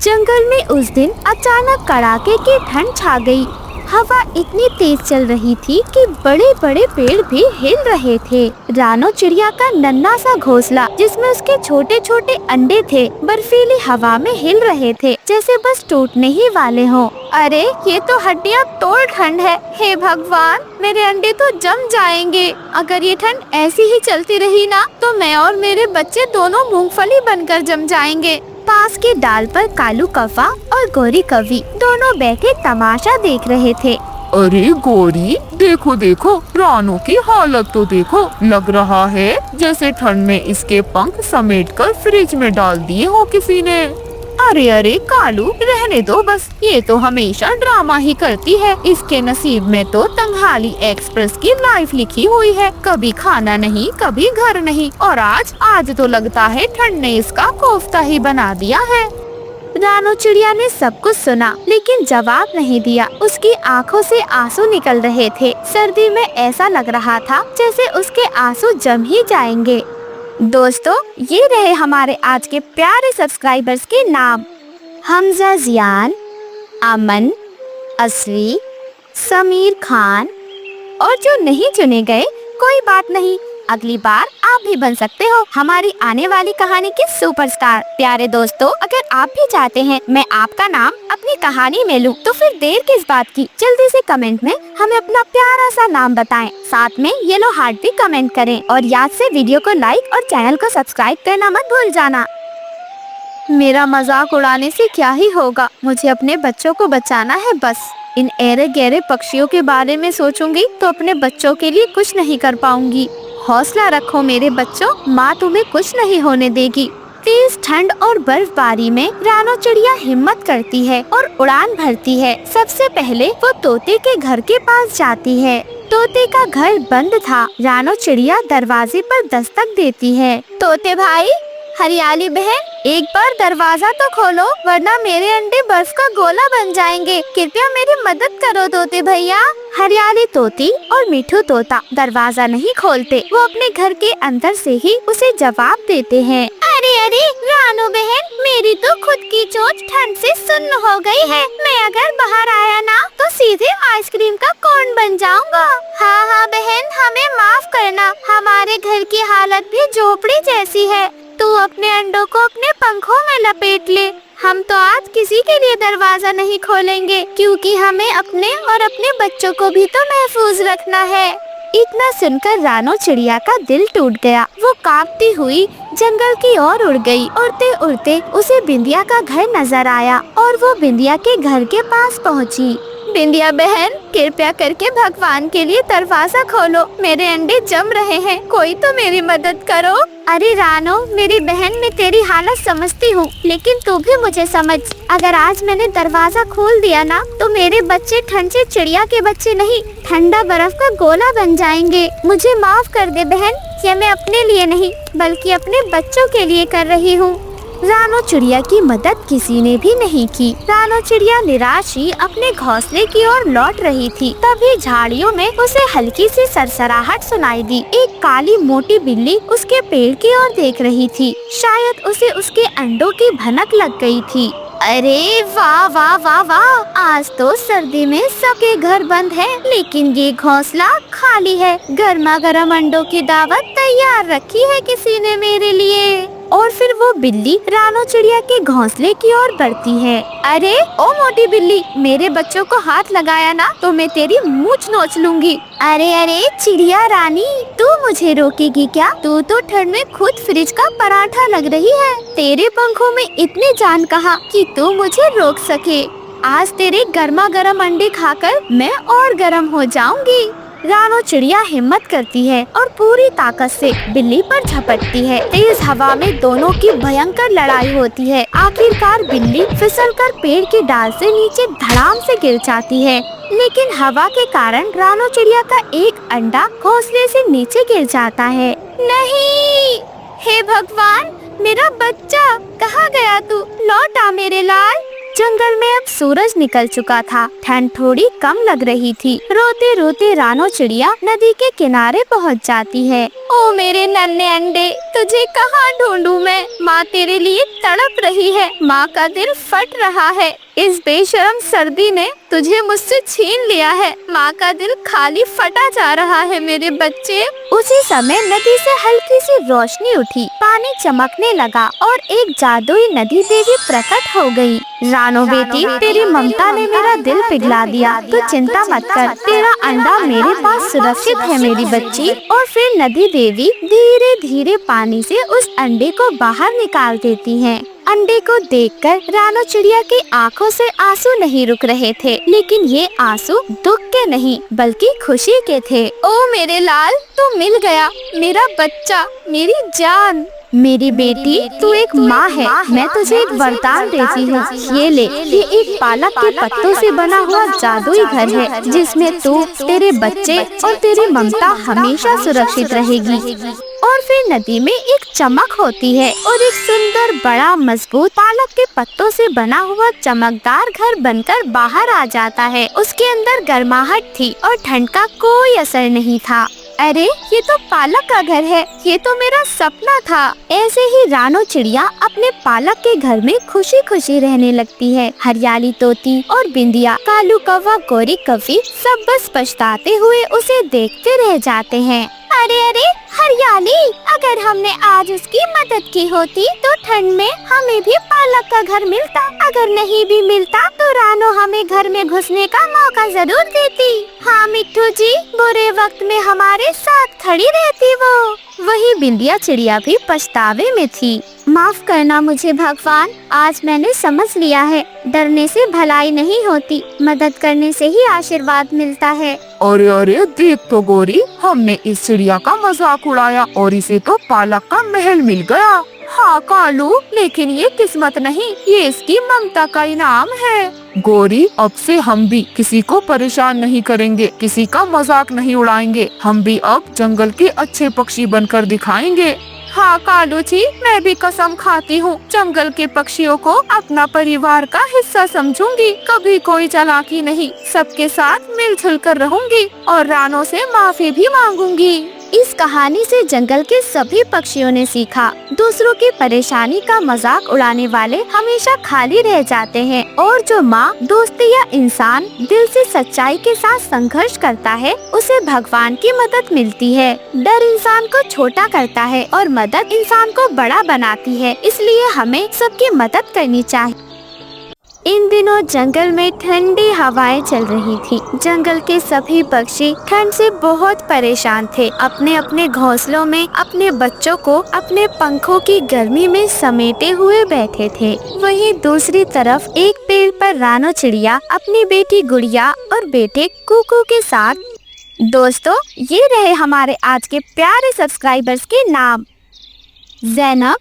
जंगल में उस दिन अचानक कड़ाके की ठंड छा गई। हवा इतनी तेज चल रही थी कि बड़े बड़े पेड़ भी हिल रहे थे। रानो चिड़िया का नन्हा सा घोंसला, जिसमें उसके छोटे छोटे अंडे थे, बर्फीली हवा में हिल रहे थे, जैसे बस टूटने ही वाले हों। अरे ये तो हड्डियाँ तोड़ ठंड है। हे भगवान, मेरे अंडे तो जम जाएंगे। अगर ये ठंड ऐसी ही चलती रही ना, तो मैं और मेरे बच्चे दोनों मूंगफली बनकर जम जाएंगे। पास के डाल पर कालू कौवा और गोरी कौवी दोनों बैठे तमाशा देख रहे थे। अरे गोरी, देखो देखो, रानो की हालत तो देखो। लग रहा है जैसे ठंड में इसके पंख समेटकर फ्रिज में डाल दिए हो किसी ने। अरे अरे कालू, रहने दो बस, ये तो हमेशा ड्रामा ही करती है। इसके नसीब में तो तंगहाली एक्सप्रेस की लाइफ लिखी हुई है, कभी खाना नहीं, कभी घर नहीं, और आज तो लगता है ठंड ने इसका कोफ्ता ही बना दिया है। रानो चिड़िया ने सब कुछ सुना, लेकिन जवाब नहीं दिया। उसकी आंखों से आंसू निकल रहे थे। सर्दी में ऐसा लग रहा था जैसे उसके आंसू जम ही जाएंगे। दोस्तों, ये रहे हमारे आज के प्यारे सब्सक्राइबर्स के नाम: हमजा जियान, अमन, असली, समीर खान। और जो नहीं चुने गए, कोई बात नहीं, अगली बार आप भी बन सकते हो हमारी आने वाली कहानी के सुपरस्टार। प्यारे दोस्तों, अगर आप भी चाहते हैं मैं आपका नाम अपनी कहानी में लूं, तो फिर देर किस बात की, जल्दी से कमेंट में हमें अपना प्यारा सा नाम बताएं। साथ में येलो हार्ट भी कमेंट करें, और याद से वीडियो को लाइक और चैनल को सब्सक्राइब करना मत भूल जाना। मेरा मजाक उड़ाने से क्या ही होगा, मुझे अपने बच्चों को बचाना है बस। इन ऐरे गहरे पक्षियों के बारे में सोचूंगी तो अपने बच्चों के लिए कुछ नहीं कर पाऊंगी। हौसला रखो मेरे बच्चों, माँ तुम्हें कुछ नहीं होने देगी। तेज ठंड और बर्फबारी में रानो चिड़िया हिम्मत करती है और उड़ान भरती है। सबसे पहले वो तोते के घर के पास जाती है। तोते का घर बंद था। रानो चिड़िया दरवाजे पर दस्तक देती है। तोते भाई, हरियाली बहन, एक बार दरवाजा तो खोलो, वरना मेरे अंडे बर्फ का गोला बन जाएंगे। कृपया मेरी मदद करो तोते भैया। हरियाली तोती और मिठू तोता दरवाजा नहीं खोलते, वो अपने घर के अंदर से ही उसे जवाब देते हैं। अरे अरे रानो बहन, मेरी तो खुद की चोंच ठंड से सुन्न हो गई है। मैं अगर बाहर आया ना, तो सीधे आइसक्रीम का कोन बन जाऊंगा। हाँ हाँ बहन, हमें माफ करना, हमारे घर की हालत भी झोपड़ी जैसी है। तू अपने अंडों को अपने पंखों में लपेट ले। हम तो आज किसी के लिए दरवाजा नहीं खोलेंगे, क्योंकि हमें अपने और अपने बच्चों को भी तो महफूज रखना है। इतना सुनकर रानो चिड़िया का दिल टूट गया। वो कांपती हुई जंगल की ओर उड़ गई। उड़ते उड़ते उसे बिंदिया का घर नजर आया और वो बिंदिया के घर के पास पहुंची। बिंदिया बहन, कृपया करके भगवान के लिए दरवाजा खोलो, मेरे अंडे जम रहे हैं, कोई तो मेरी मदद करो। अरे रानो मेरी बहन, मैं तेरी हालत समझती हूँ, लेकिन तू भी मुझे समझ। अगर आज मैंने दरवाजा खोल दिया ना, तो मेरे बच्चे ठंड से चिड़िया के बच्चे नहीं, ठंडा बर्फ का गोला बन जाएंगे। मुझे माफ कर दे बहन, ये मैं अपने लिए नहीं बल्कि अपने बच्चों के लिए कर रही हूँ। रानो चिड़िया की मदद किसी ने भी नहीं की। रानो चिड़िया निराश ही अपने घोंसले की ओर लौट रही थी। तभी झाड़ियों में उसे हल्की सी सरसराहट सुनाई दी। एक काली मोटी बिल्ली उसके पेड़ की ओर देख रही थी। शायद उसे उसके अंडों की भनक लग गई थी। अरे वाह वाह वाह वाह, आज तो सर्दी में सबके घर बंद है, लेकिन ये घोंसला खाली है। गर्मा गर्म अंडों की दावत तैयार रखी है किसी ने मेरे लिए। और फिर वो बिल्ली रानो चिड़िया के घोंसले की ओर बढ़ती है। अरे ओ मोटी बिल्ली, मेरे बच्चों को हाथ लगाया ना, तो मैं तेरी मूंछ नोच लूंगी। अरे अरे चिड़िया रानी, तू मुझे रोकेगी क्या? तू तो ठंड में खुद फ्रिज का पराठा लग रही है। तेरे पंखों में इतनी जान कहाँ कि तू मुझे रोक सके। आज तेरे गर्मा गर्म अंडे खाकर मैं और गर्म हो जाऊंगी। रानो चिड़िया हिम्मत करती है और पूरी ताकत से बिल्ली पर झपटती है। तेज हवा में दोनों की भयंकर लड़ाई होती है। आखिरकार बिल्ली फिसलकर पेड़ की डाल से नीचे धड़ाम से गिर जाती है, लेकिन हवा के कारण रानो चिड़िया का एक अंडा घोंसले से नीचे गिर जाता है। नहीं, हे भगवान, मेरा बच्चा कहाँ गया तू? लौट आ मेरे लाल। जंगल में अब सूरज निकल चुका था। ठंड थोड़ी कम लग रही थी। रोते रोते रानो चिड़िया नदी के किनारे पहुंच जाती है। ओ मेरे नन्हे अंडे, तुझे कहाँ ढूंढूं मैं? माँ तेरे लिए तड़प रही है। माँ का दिल फट रहा है। इस बेशर्म सर्दी ने तुझे मुझसे छीन लिया है। माँ का दिल खाली फटा जा रहा है मेरे बच्चे। उसी समय नदी से हल्की सी रोशनी उठी, पानी चमकने लगा और एक जादुई नदी देवी प्रकट हो गई। रानो बेटी, तेरी ममता ने मेरा दिल पिघला दिया। तू चिंता मत कर, तेरा अंडा मेरे पास सुरक्षित है मेरी बच्ची। और फिर नदी देवी धीरे धीरे पानी से उस अंडे को बाहर निकाल देती है। अंडे को देखकर रानो चिड़िया की आंखों से आंसू नहीं रुक रहे थे, लेकिन ये आंसू दुख के नहीं बल्कि खुशी के थे। ओ मेरे लाल, तू मिल गया, मेरा बच्चा, मेरी जान। मेरी बेटी, तू एक माँ है। मैं तुझे एक वरदान देती हूँ। ये ले, ये एक पालक के पत्तों से बना हुआ जादुई घर है, जिसमें तू, तेरे बच्चे और तेरी ममता हमेशा सुरक्षित रहेगी। और फिर नदी में एक चमक होती है और एक सुंदर बड़ा मजबूत पालक के पत्तों से बना हुआ चमकदार घर बनकर बाहर आ जाता है। उसके अंदर गर्माहट थी और ठंड का कोई असर नहीं था। अरे, ये तो पालक का घर है। ये तो मेरा सपना था। ऐसे ही रानो चिड़िया अपने पालक के घर में खुशी खुशी रहने लगती है। हरियाली तोती और बिंदिया, कालू कौवा, गोरी कौवी सब बस पछताते हुए उसे देखते रह जाते हैं। अरे अरे हरियाली, अगर हमने आज उसकी मदद की होती तो ठंड में हमें भी पालक का घर मिलता। अगर नहीं भी मिलता तो रानो हमें घर में घुसने का मौका जरूर देती। हाँ मिट्ठू जी, बुरे वक्त में हमारे साथ खड़ी रहती वो। वही बिंदिया चिड़िया भी पछतावे में थी। माफ करना मुझे भगवान, आज मैंने समझ लिया है, डरने से भलाई नहीं होती, मदद करने से ही आशीर्वाद मिलता है। अरे अरे देख तो गोरी, हमने इस चिड़िया का मजाक उड़ाया और इसे तो पालक का महल मिल गया। हाँ कालू, लेकिन ये किस्मत नहीं, ये इसकी ममता का इनाम है। गोरी, अब से हम भी किसी को परेशान नहीं करेंगे, किसी का मजाक नहीं उड़ाएंगे। हम भी अब जंगल के अच्छे पक्षी बनकर दिखाएंगे। हाँ कालू जी, मैं भी कसम खाती हूँ, जंगल के पक्षियों को अपना परिवार का हिस्सा समझूंगी। कभी कोई चालाकी नहीं, सबके साथ मिलजुल कर रहूंगी और रानो से माफी भी मांगूंगी। इस कहानी से जंगल के सभी पक्षियों ने सीखा, दूसरों की परेशानी का मजाक उड़ाने वाले हमेशा खाली रह जाते हैं और जो माँ, दोस्त या इंसान दिल से सच्चाई के साथ संघर्ष करता है, उसे भगवान की मदद मिलती है। डर इंसान को छोटा करता है और मदद इंसान को बड़ा बनाती है, इसलिए हमें सबकी मदद करनी चाहिए। इन दिनों जंगल में ठंडी हवाएं चल रही थी। जंगल के सभी पक्षी ठंड से बहुत परेशान थे। अपने अपने घोंसलों में अपने बच्चों को अपने पंखों की गर्मी में समेटे हुए बैठे थे। वहीं दूसरी तरफ एक पेड़ पर रानो चिड़िया अपनी बेटी गुड़िया और बेटे कुकू के साथ। दोस्तों, ये रहे हमारे आज के प्यारे सब्सक्राइबर्स के नाम। ज़ैनब,